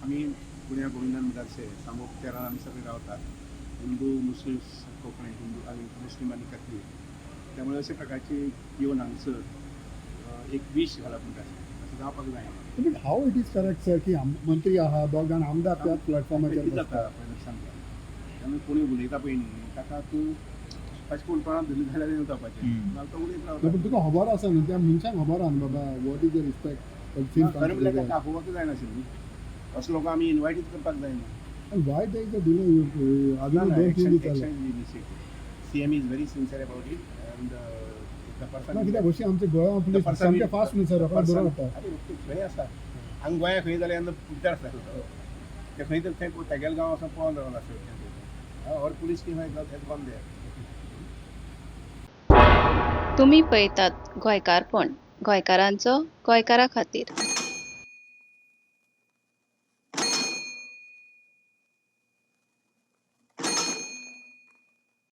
आम्ही पुण्या गोविंदन मुदासे सामोपचारान आम्ही सगळे रावतात. हिंदू मुस्लिम कोंकणी हिंदू आणि मुस्लिम आणि कथली. त्यामुळे अशा प्रकारची येवन हांगसर एक विश घालप म्हणटा असं जावपाक जायना. But how it is correct sir की मंत्री आहा दोग जाण आमदार त्याच प्लॅटफॉर्माचेर कितें बसता. जाता पळय सांगता. तेन्ना कोणी उलयता पळय न्ही ताका तूं ताचे कोणपणान धरली जाल्यार जावपाचें. नाजाल्यार तो उलयत रावता. पण तुका खबर आसा न्हू त्या मनशाक खबर आहा न्हू बाबा वॉट इज द रिस्पेक्ट खरें म्हणल्यार ताका आपोवपाक जायनाशिल्लें. असले लोक आमी इनवायटीच करपाक जायना. Y there is a delay अजून 2-3 दीस जाले. CM is very sincere about it and the person ना कित्याक अशी आमच्या गोंया पुलीस सामके फास्ट न्हू सर आपण बरोबर जाता. अरे खंय आसा हांगा गोंया खंय जाल्यार यंदा पिड्डार आसता ते खंय तर थंय तेगेले गांव असो पळोवन रावला sir our police team has gone there. तुम्ही पळयतात गोंयकारपण गोंयकारांचो गोंयकारा खातीर.